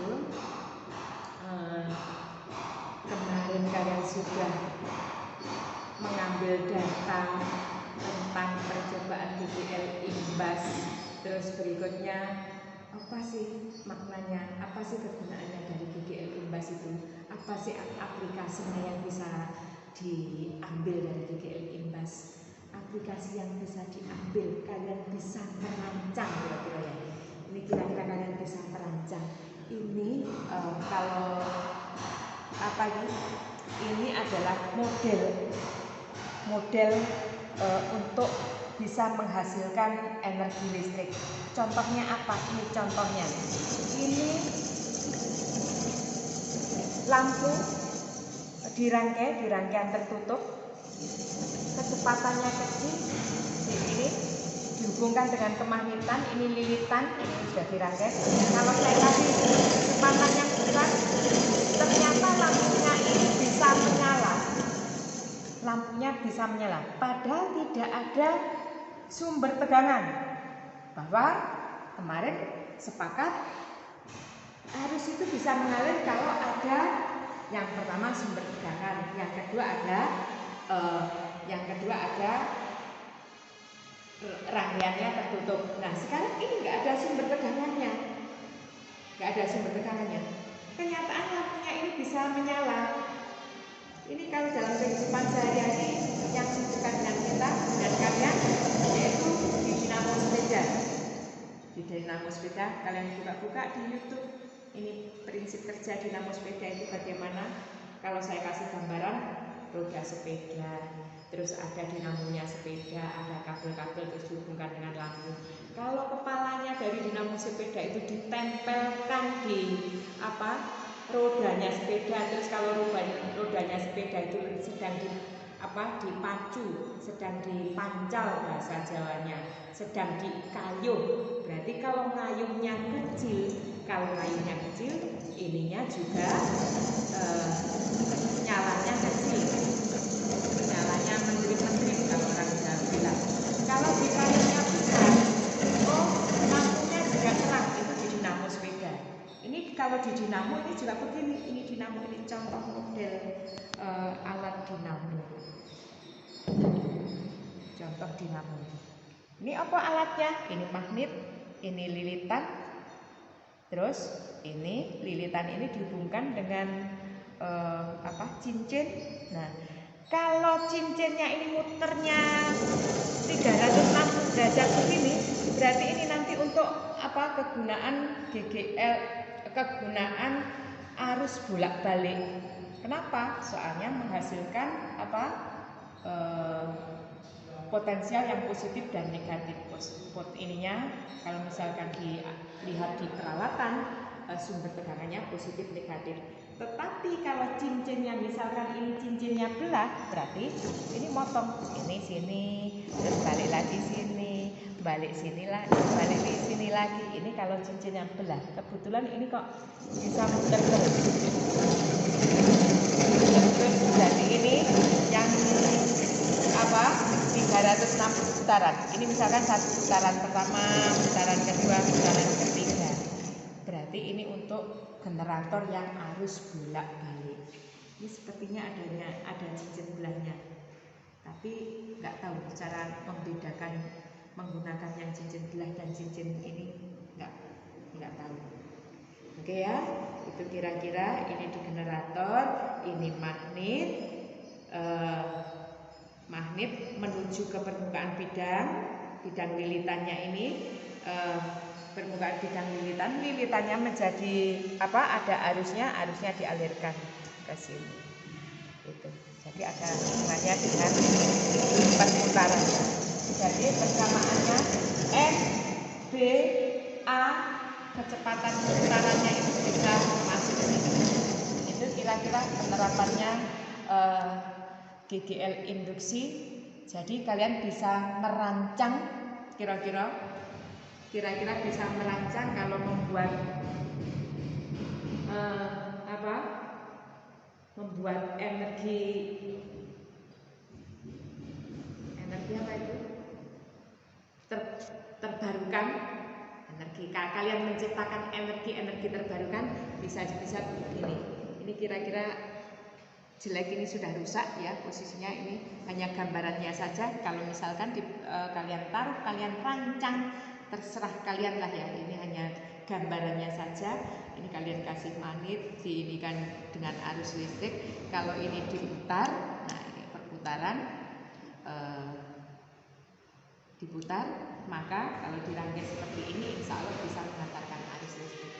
itu kemarin kalian sudah mengambil data tentang percobaan GGL imbas. Terus berikutnya apa sih maknanya, apa sih kegunaannya dari GGL imbas itu, apa sih aplikasinya yang bisa diambil dari GGL imbas. Aplikasi yang bisa diambil, kalian bisa merancang kira-kira ya. Ini kira-kira kalian bisa merancang. Ini kalau apa ini adalah model untuk bisa menghasilkan energi listrik. Contohnya apa? Ini contohnya. Ini lampu dirangkaian tertutup, kecepatannya kecil. Ini dihubungkan dengan kemagnetan, ini lilitan, ini sudah dirangkai. Kalau saya kasih kecepatan yang besar, ternyata lampunya ini bisa menyala. Lampunya bisa menyala, padahal tidak ada sumber tegangan. Bahwa kemarin sepakat arus itu bisa mengalir kalau ada yang pertama sumber tegangan, yang kedua ada rangkaiannya tertutup. Nah sekarang ini nggak ada sumber tegangannya, Kenyataan lampunya ini bisa menyala. Ini kalau dalam kehidupan sehari-hari yang dekat dengan kita dan kalian, yaitu di dinamo sepeda. Di dinamo sepeda kalian buka-buka di YouTube. Ini prinsip kerja dinamo sepeda itu bagaimana? Kalau saya kasih gambaran roda sepeda, terus ada dinamonya sepeda, ada kabel-kabel terus dihubungkan dengan lampu. Kalau kepalanya dari dinamo sepeda itu ditempelkan di rodanya sepeda, terus kalau rodanya sepeda itu sedang dipacu, sedang dipancal bahasa Jawanya, sedang dikayuh. Berarti kalau ngayuhnya kecil, ininya juga nyalanya kecil, nyalanya menderit-menderit kalau orang Jawa bilang. Kalau dikayuhnya besar, lampunya juga terang. Itu di dinamo sepeda. Ini kalau di dinamo ini juga begini. Ini dinamo, ini contoh model alat dinamo. Contoh dinamo. Ini apa alatnya? Ini magnet, ini lilitan. Terus ini lilitan ini dihubungkan dengan cincin. Nah, kalau cincinnya ini muternya 360 derajat begini, berarti ini nanti untuk kegunaan GGL, kegunaan arus bolak-balik. Kenapa? Soalnya menghasilkan potensial yang positif dan negatif. Ininya kalau misalkan dilihat di peralatan, sumber tegangannya positif negatif. Tetapi kalau cincinnya, misalkan ini cincinnya belah, berarti ini motong ini sini, terus balik lagi sini, balik sini lagi, balik di sini lagi. Ini kalau cincinnya belah, kebetulan ini kok bisa muter terus. Jadi ini yang 360 putaran. Ini misalkan satu putaran pertama, putaran kedua, putaran ketiga. Berarti ini untuk generator yang arus bolak-balik. Ini sepertinya ada cincin belahnya. Tapi nggak tahu cara membedakan menggunakan yang cincin belah dan cincin ini nggak tahu. Oke ya, itu kira-kira ini di generator, ini magnet menuju ke permukaan bidang lilitannya ini, permukaan bidang lilitannya menjadi ada arusnya dialirkan ke sini. Itu. Jadi ada hubungannya dengan perputaran. Jadi persamaannya N, B, A, kecepatan putarannya itu bisa masuk ke sini. Itu kira-kira penerapannya GGL induksi. Jadi kalian bisa merancang kira-kira bisa merancang kalau membuat membuat energi apa itu? Terbarukan. Kalian menciptakan energi terbarukan bisa begini. Ini kira-kira jelek, ini sudah rusak ya posisinya, ini hanya gambarannya saja. Kalau misalkan kalian taruh, kalian rancang, terserah kalian lah ya, ini hanya gambarannya saja. Ini kalian kasih magnet, diinikan dengan arus listrik. Kalau ini diputar, nah ini perputaran diputar, maka kalau dirangkai seperti ini insya Allah bisa menghantarkan arus listrik.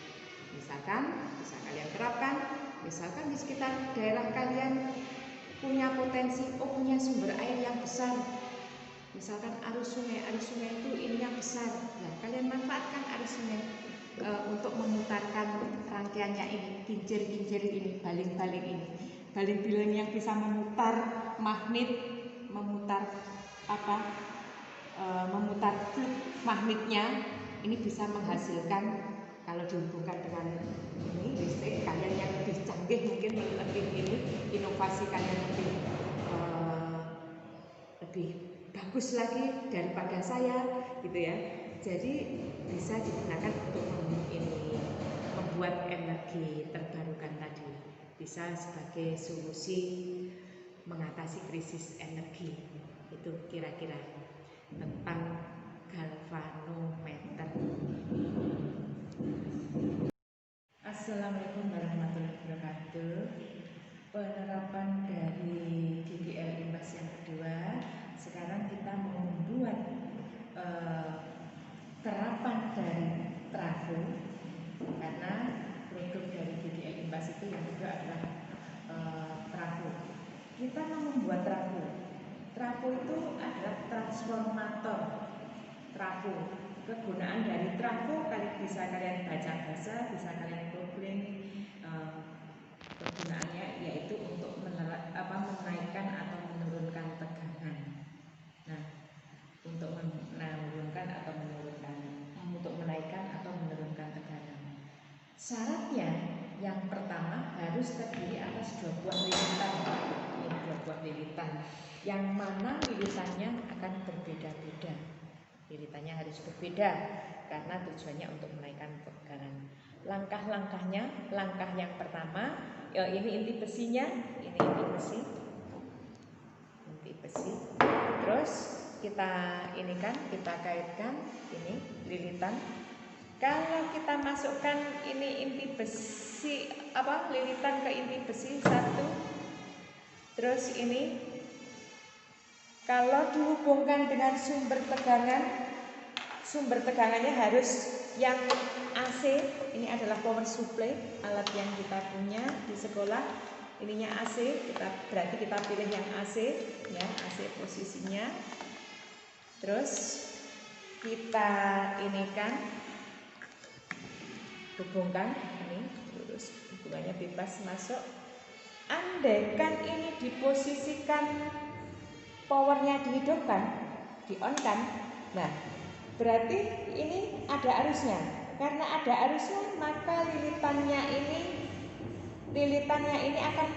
Misalkan bisa kalian terapkan, misalkan di sekitar daerah kalian punya potensi, punya sumber air yang besar, misalkan arus sungai itu ininya besar, nah kalian manfaatkan arus sungai untuk memutarkan rangkaiannya ini, kincir-kincir ini, baling-baling ini, baling-baling yang bisa memutar magnet, memutar memutar flux magnetnya, ini bisa menghasilkan, kalau dihubungkan dengan ini listrik, kalian yang lebih canggih mungkin lebih ini, inovasi kalian lebih bagus lagi daripada saya gitu ya. Jadi bisa digunakan untuk membuat energi terbarukan tadi, bisa sebagai solusi mengatasi krisis energi. Itu kira-kira tentang galvanometer. Assalamualaikum warahmatullahi wabarakatuh. Penerapan dari GGL Imbas yang kedua. Sekarang kita mau membuat terapan dari trafo, karena produk dari GGL Imbas itu yang kedua adalah trafo. Kita mau membuat trafo. Trafo itu adalah transformator. Trafo, kegunaan dari trafo bisa kalian baca-baca, bisa kalian googling. Kegunaannya yaitu untuk menaikkan atau menurunkan tegangan. Nah, untuk menurunkan atau untuk menaikkan atau menurunkan tegangan. Syaratnya yang pertama harus terdiri atas 2 buah lilitan. Ini 2 buah lilitan, yang mana lilitannya akan berbeda-beda. Lilitannya harus berbeda karena tujuannya untuk menaikkan tegangan. Langkah-langkahnya, langkah yang pertama, ini inti besinya, ini inti besi. Terus kita kaitkan ini lilitan. Kalau kita masukkan ini inti besi, lilitan ke inti besi 1. Terus ini kalau dihubungkan dengan sumber tegangannya harus yang AC. Ini adalah power supply, alat yang kita punya di sekolah. Ininya AC, berarti kita pilih yang AC ya, AC posisinya. Terus kita hubungkan ini lurus, hubungannya bebas masuk. Andaikan ini diposisikan, powernya dihidupkan, di-on-kan, nah berarti ini ada arusnya. Karena ada arusnya, maka lilitannya ini akan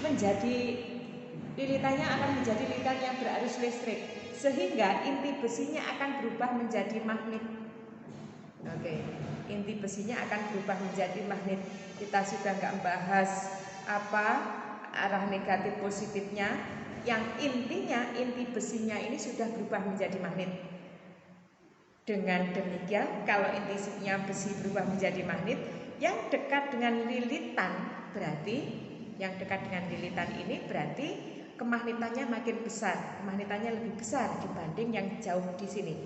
menjadi lilitan yang berarus listrik, sehingga inti besinya akan berubah menjadi magnet. Oke, inti besinya akan berubah menjadi magnet. Kita sudah nggak bahas arah negatif positifnya. Yang intinya inti besinya ini sudah berubah menjadi magnet. Dengan demikian, kalau intinya besi berubah menjadi magnet, yang dekat dengan lilitan ini berarti kemagnetannya makin besar, kemagnetannya lebih besar dibanding yang jauh di sini.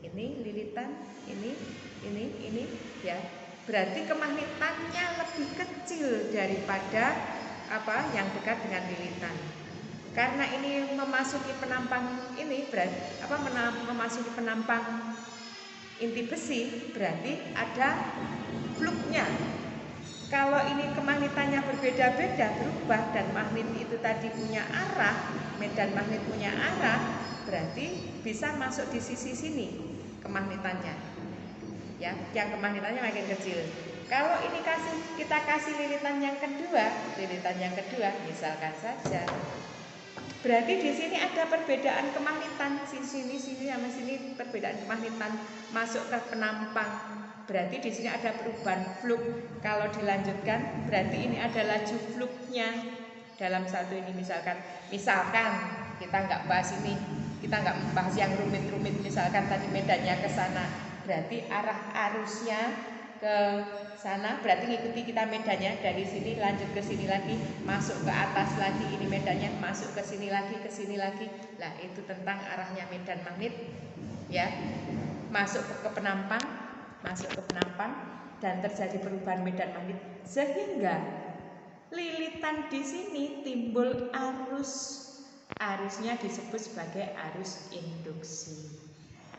Ini lilitan, ini ya. Berarti kemagnetannya lebih kecil daripada yang dekat dengan lilitan. Karena ini memasuki penampang memasuki penampang inti besi, berarti ada fluknya. Kalau ini kemagnetannya berbeda-beda, berubah, dan magnet itu tadi punya arah, medan magnet punya arah, berarti bisa masuk di sisi sini kemagnetannya. Ya, yang kemagnetannya makin kecil. Kalau ini kita kasih lilitan yang kedua, misalkan saja, berarti di sini ada perbedaan kemagnetan, sini sama sini perbedaan kemagnetan masuk ke penampang berarti di sini ada perubahan flux. Kalau dilanjutkan berarti ini ada laju fluxnya dalam satu ini. Misalkan kita nggak bahas ini, kita nggak membahas yang rumit-rumit. Misalkan tadi medannya ke sana, berarti arah arusnya ke sana, berarti ngikuti kita medannya dari sini lanjut ke sini lagi, masuk ke atas lagi, ini medannya masuk ke sini lagi, ke sini lagi. Lah itu tentang arahnya medan magnet ya. Masuk ke penampang dan terjadi perubahan medan magnet sehingga lilitan di sini timbul arusnya disebut sebagai arus induksi.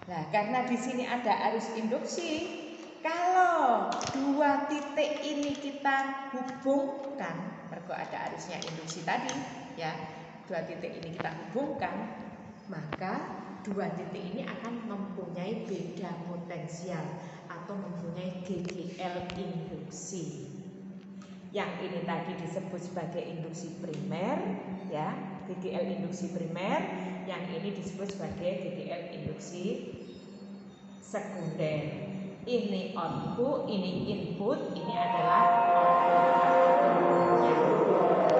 Nah, karena di sini ada arus induksi, kalau dua titik ini kita hubungkan, mergo ada arusnya induksi tadi, ya, dua titik ini kita hubungkan, maka dua titik ini akan mempunyai beda potensial atau mempunyai GGL induksi. Yang ini tadi disebut sebagai induksi primer, ya, GGL induksi primer. Yang ini disebut sebagai GGL induksi sekunder. Ini output, ini input, ini adalah outputnya.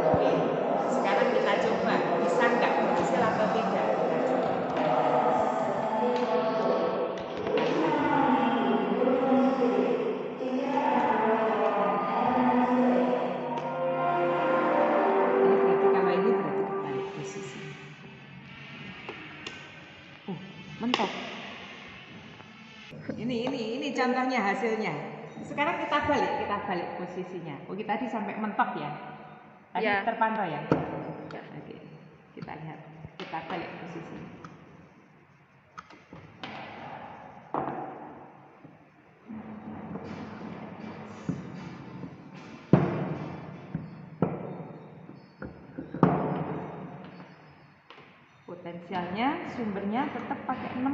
Oke, sekarang kita coba bisa nggak berhasil atau tidak. Mentok. Ini contohnya hasilnya. Sekarang kita balik posisinya. Oke, tadi sampai mentok ya. Tadi ya. Terpantau ya. Ya. Oke. Kita lihat. Kita balik posisinya. Potensialnya, sumbernya tetap pakai 6.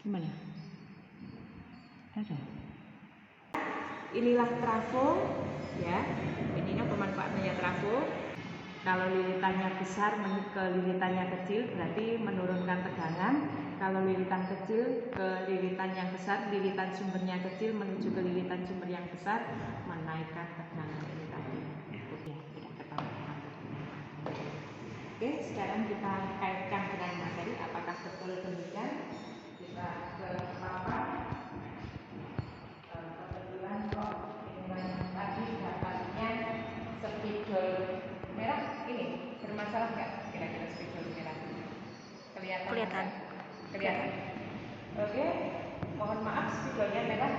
Gimana? Ada. Inilah trafo, ya. Ininya pemanfaatannya trafo. Kalau lilitannya besar ke lilitannya kecil berarti menurunkan tegangan. Kalau lilitan kecil ke lilitan yang besar, lilitan sumbernya kecil menuju ke lilitan sumber yang besar, menaikkan tegangan ini tadi. Ya, tidak ketahuan. Oke, sekarang kita kaitkan dengan materi. Apakah betul demikian? Kita ke papan. Kebetulan kok ini tadi dapatnya spidol merah ini bermasalah nggak? Kira-kira spidol merah kelihatan? Kelihatan. Oke, mohon maaf spidolnya merah.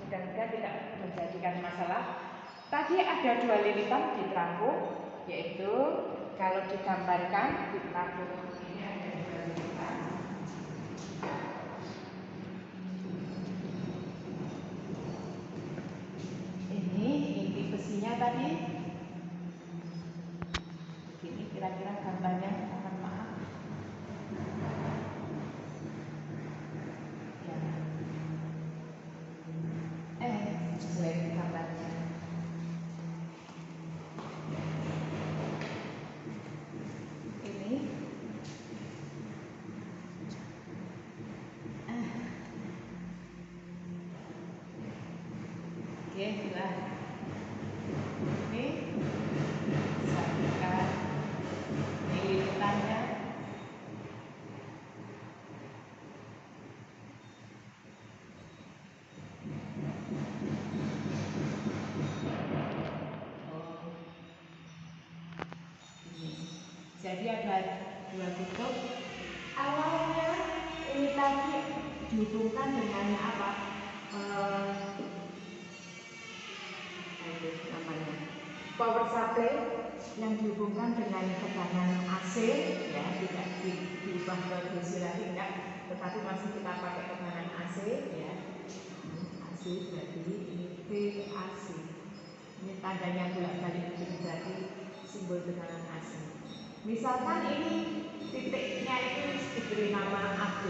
Mudah-mudahan tidak menjadikan masalah. Tadi ada dua lilitan di trafo, yaitu kalau digambarkan di trafo ini ada dua lilitan. Ini inti besinya tadi. Begini kira-kira gambarnya, mohon maaf. Ya. Jelek gambarnya. Ini. Oke, silahkan. Ini saksikan lilitannya. Jadi ada dua kutub. Awalnya ini tadi dihubungkan dengan apa? Namanya power supply yang dihubungkan dengan tegangan AC, ya, tidak diubah ke DC lagi, enggak, tetapi masih kita pakai tegangan AC, ya. AC berarti ini VAC. Ini tandanya bolak-balik, berarti simbol tegangan AC. Misalkan ini titiknya itu diberi nama AB.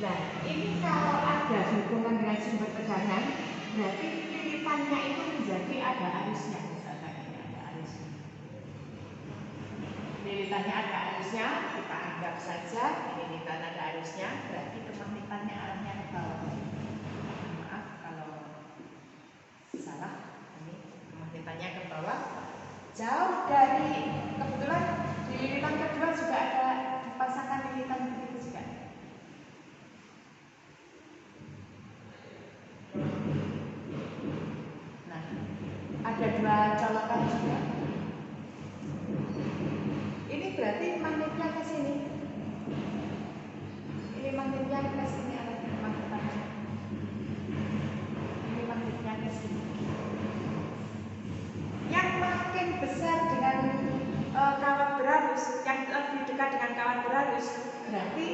Nah, ini kalau ada hubungan dengan sumber tegangan, berarti lilitannya itu menjadi ada arusnya. Misalkan ini ada arusnya. Lilitannya ada arusnya, kita anggap saja ini lilitan ada arusnya, berarti kemagnetannya arahnya ke bawah. Maaf kalau salah, ini kemagnetannya ke bawah. Jauh dari, kebetulan di lilitan kedua juga ada dipasangkan lilitan begitu juga. Nah, ada dua colokan juga. Ini berarti magnetnya ke sini. Ini magnetnya ke sini arah magnetannya. Ini magnetnya ke sini. Yang makin besar dengan kawan berarus, yang lebih dekat dengan kawan berarus, berarti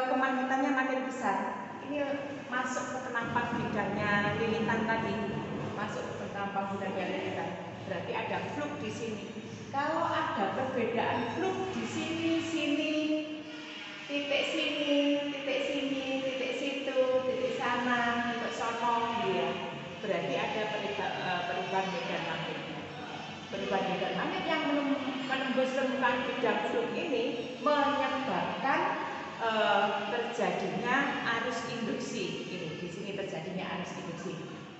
kemagnetannya makin besar. Ini masuk ke penampang bidangnya lilitan tadi, masuk ke penampang bidangnya lilitan. Berarti ada flux di sini. Kalau ada perbedaan flux di sini, titik sini, titik sini, titik situ, titik sana, titik sono, ya, berarti ada perubahan medan magnet. Perubahan medan magnet yang menembus permukaan bidang flux ini menyebabkan terjadinya arus induksi. Ini di sini terjadinya arus induksi.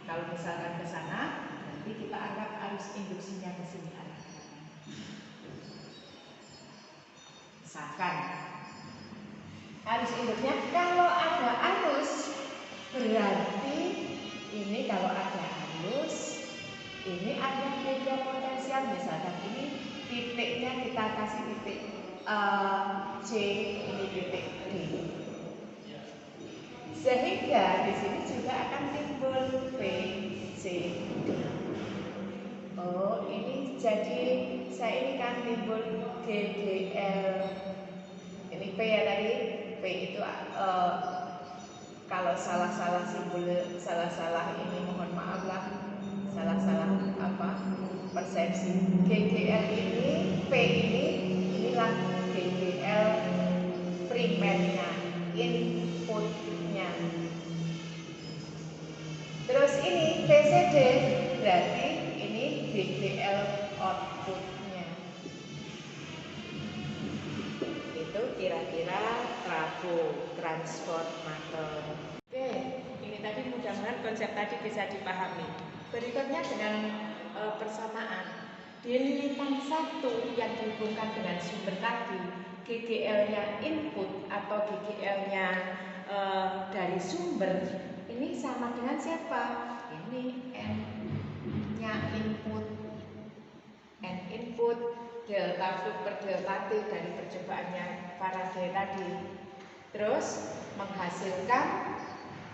Kalau misalkan ke sana, nanti kita anggap arus induksinya ke sini arahnya. Misalkan arus induksinya, kalau ada arus berarti ini kalau ada arus ini ada beda potensial. Misalkan ini titiknya kita kasih titik C, ini titik D, sehingga di sini juga akan timbul P, C, D. Oh, ini jadi saya ini kan timbul G, G, L. Ini P ya tadi. P itu kalau salah-salah simbol, salah-salah ini mohon maaf lah, salah-salah apa persepsi. GGL ini, P ini, inilah GGL primernya, inputnya. Terus ini PCD, berarti ini GGL outputnya. Itu kira-kira trafo transformator. Oke, ini tadi mudah-mudahan konsep tadi bisa dipahami. Berikutnya dengan persamaan. Di lilitan 1 yang dihubungkan dengan sumber tadi, GGL-nya input atau GGL-nya dari sumber, ini sama dengan siapa? Ini N-nya input. N input, delta flux per delta T dari percobaannya Faraday tadi. Terus menghasilkan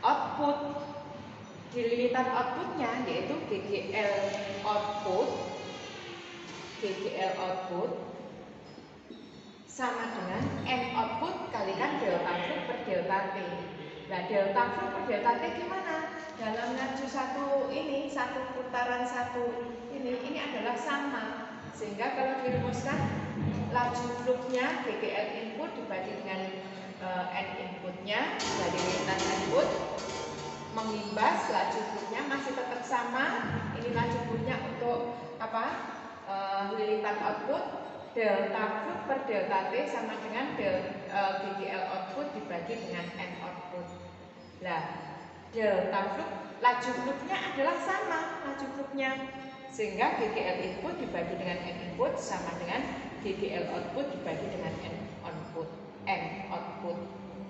output. Di lilitan outputnya yaitu GGL output. GGL output sama dengan N output kalikan delta flux per delta T. Nah, delta flux per delta T gimana? Dalam laju satu ini, satu putaran satu ini adalah sama. Sehingga kalau dirumuskan laju fluxnya GGL input dibagi dengan N inputnya dari lilitan input mengimbas laju fluxnya masih tetap sama. Ini laju fluxnya untuk apa? Lilitan output, delta flux per delta T sama dengan GGL output dibagi dengan N output. Nah, delta flux, laju fluxnya adalah sama laju fluxnya, sehingga GGL input dibagi dengan N input sama dengan GGL output dibagi dengan N output.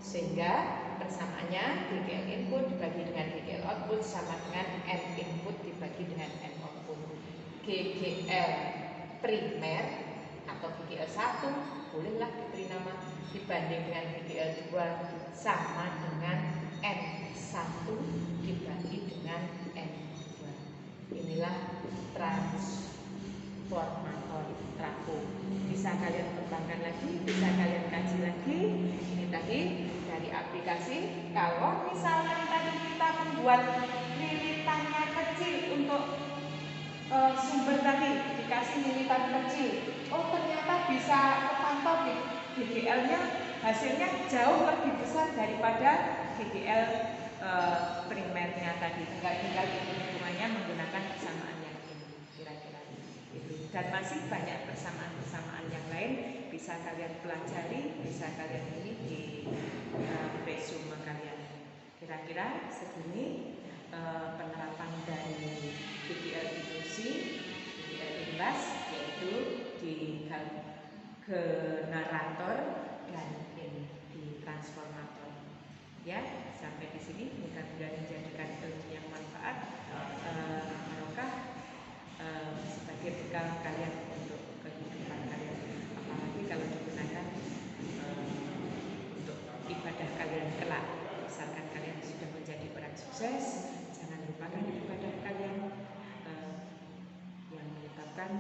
Sehingga persamaannya GGL input dibagi dengan GGL output sama dengan N input dibagi dengan N output. GGL primer atau GGL 1 bolehlah diberi nama dibanding dengan GGL 2 sama dengan N1 dibagi dengan N2. Inilah transformator trafo. Bisa kalian kembangkan lagi, bisa kalian kaji lagi. Ini tadi dari aplikasi. Kalau misalnya tadi kita membuat lilitannya kecil untuk sumber tadi, dikasih lilitan kecil, oh ternyata bisa kepantau GGL-nya hasilnya jauh lebih besar daripada GGL primernya tadi. Tinggal hitung-hitungannya menggunakan persamaan yang ini, kira-kira itu. Dan masih banyak persamaan-persamaan yang lain bisa kalian pelajari, bisa kalian ini di resume kalian. Kira-kira segini penerapan dari GGL induksi, GGL imbas, yaitu di generator dan ini di transformator. Ya, sampai di sini mudah-mudahan menjadikan ilmu yang manfaat, barokah, sebagai bekal kalian untuk kehidupan kalian, apalagi kalau digunakan untuk ibadah kalian kelak. Misalkan kalian sudah menjadi orang sukses, jangan lupakan ibadah kalian yang menyebabkan